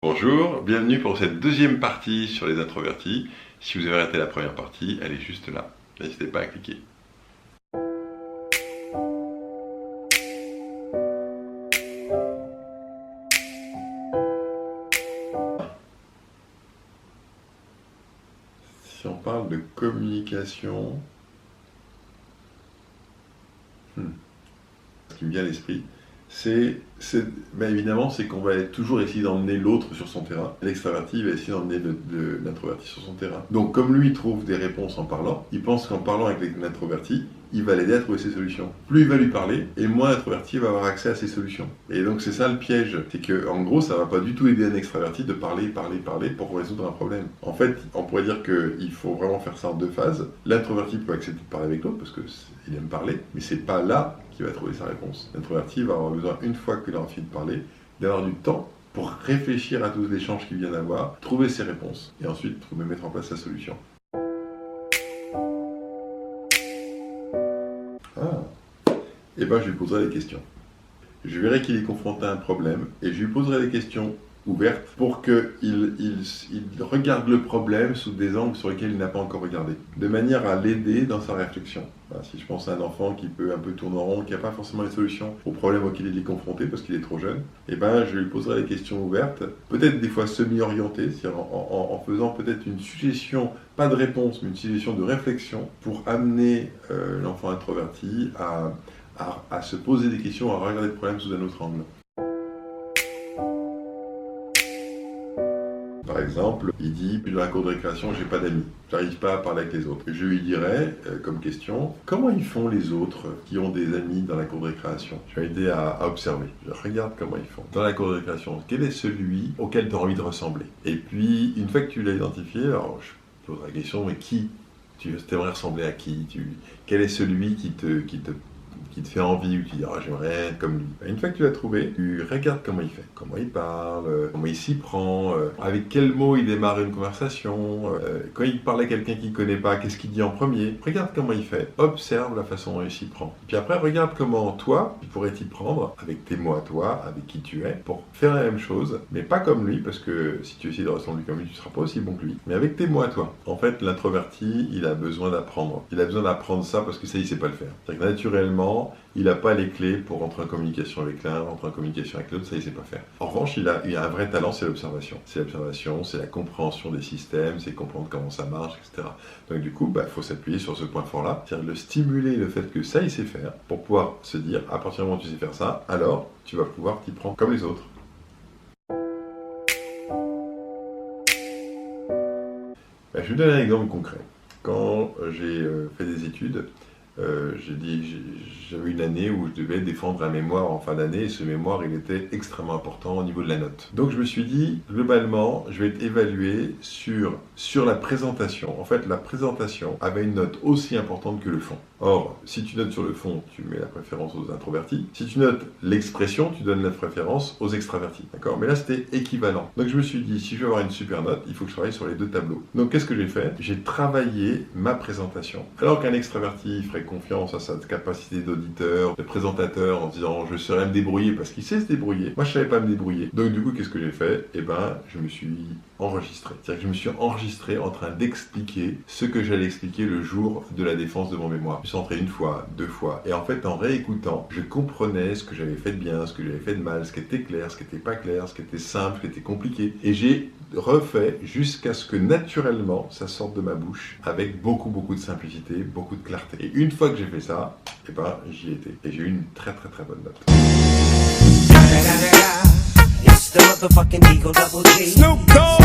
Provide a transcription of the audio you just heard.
Bonjour, bienvenue pour cette deuxième partie sur les introvertis. Si vous avez raté la première partie, elle est juste là. N'hésitez pas à cliquer. Si on parle de communication, ce qui me vient à l'esprit, évidemment, c'est qu'on va toujours essayer d'emmener l'autre sur son terrain. L'extraverti va essayer d'emmener l'introverti sur son terrain. Donc, comme lui trouve des réponses en parlant, il pense qu'en parlant avec l'introverti, il va l'aider à trouver ses solutions. Plus il va lui parler, et moins l'introverti va avoir accès à ses solutions. Et donc, c'est ça le piège. C'est qu'en gros, ça va pas du tout aider un extraverti de parler pour résoudre un problème. En fait, on pourrait dire qu'il faut vraiment faire ça en deux phases. L'introverti peut accepter de parler avec l'autre parce qu'il aime parler, mais c'est pas là qu'il va trouver sa réponse. L'introverti va avoir besoin, une fois qu'il a envie de parler, d'avoir du temps pour réfléchir à tous les échanges qu'il vient d'avoir, trouver ses réponses, et ensuite mettre en place sa solution. Et ben, je lui poserai des questions. Je verrai qu'il est confronté à un problème, et je lui poserai des questions ouvertes pour qu'il regarde le problème sous des angles sur lesquels il n'a pas encore regardé, de manière à l'aider dans sa réflexion. Voilà, si je pense à un enfant qui peut un peu tourner en rond, qui n'a pas forcément les solutions au problème auquel il est confronté parce qu'il est trop jeune, et ben je lui poserai des questions ouvertes, peut-être des fois semi-orientées, c'est-à-dire en faisant peut-être une suggestion, pas de réponse, mais une suggestion de réflexion pour amener l'enfant introverti à se poser des questions, à regarder le problème sous un autre angle. Par exemple, il dit, dans la cour de récréation, j'ai pas d'amis, j'arrive pas à parler avec les autres. Je lui dirais, comme question, comment ils font les autres qui ont des amis dans la cour de récréation? Je vais aider à observer. Je regarde comment ils font. Dans la cour de récréation, quel est celui auquel tu as envie de ressembler? Et puis, une fois que tu l'as identifié, alors je pose la question, mais qui? Tu aimerais ressembler à qui? Quel est celui qui te fait envie, ou qui dit « j'aimerais être comme lui ». Une fois que tu l'as trouvé, tu regardes comment il fait, comment il parle, comment il s'y prend, avec quels mots il démarre une conversation, quand il parle à quelqu'un qu'il ne connaît pas, qu'est-ce qu'il dit en premier. Regarde comment il fait, observe la façon dont il s'y prend. Puis après, regarde comment toi, tu pourrais t'y prendre, avec tes mots à toi, avec qui tu es, pour faire la même chose, mais pas comme lui, parce que si tu essaies de ressembler comme lui, tu ne seras pas aussi bon que lui, mais avec tes mots à toi. En fait, l'introverti, il a besoin d'apprendre. Il a besoin d'apprendre ça parce que ça, il ne sait pas le faire. C'est-à-dire que naturellement, il n'a pas les clés pour entrer en communication avec l'un, entrer en communication avec l'autre, ça il ne sait pas faire. En revanche, il a un vrai talent, c'est l'observation. C'est l'observation, c'est la compréhension des systèmes, c'est comprendre comment ça marche, etc. Donc du coup, il faut s'appuyer sur ce point fort-là, c'est-à-dire le stimuler le fait que ça il sait faire, pour pouvoir se dire, à partir du moment où tu sais faire ça, alors tu vas pouvoir t'y prendre comme les autres. Je vais vous donner un exemple concret. Quand j'ai fait des études, j'avais une année où je devais défendre un mémoire en fin d'année, et ce mémoire, il était extrêmement important au niveau de la note. Donc je me suis dit, globalement, je vais être évalué sur la présentation. En fait, la présentation avait une note aussi importante que le fond. Or, si tu notes sur le fond, tu mets la préférence aux introvertis. Si tu notes l'expression, tu donnes la préférence aux extravertis. D'accord? Mais là, c'était équivalent. Donc je me suis dit, si je veux avoir une super note, il faut que je travaille sur les deux tableaux. Donc qu'est-ce que j'ai fait? J'ai travaillé ma présentation. Alors qu'un extraverti ferait confiance à sa capacité d'auditeur, de présentateur, en disant je saurais me débrouiller parce qu'il sait se débrouiller. Moi, je savais pas me débrouiller. Donc du coup, qu'est-ce que j'ai fait? Eh ben, je me suis enregistré. C'est-à-dire que je me suis enregistré en train d'expliquer ce que j'allais expliquer le jour de la défense de mon mémoire. Je me suis entré une fois, deux fois, et en fait, en réécoutant, je comprenais ce que j'avais fait de bien, ce que j'avais fait de mal, ce qui était clair, ce qui n'était pas clair, ce qui était simple, ce qui était compliqué. Et j'ai refait jusqu'à ce que naturellement, ça sorte de ma bouche avec beaucoup de simplicité, beaucoup de clarté. Et une fois que j'ai fait ça, eh ben, j'y étais. Et j'ai eu une très bonne note. It's the motherfucking Eagle Double G. Snoop Dogg.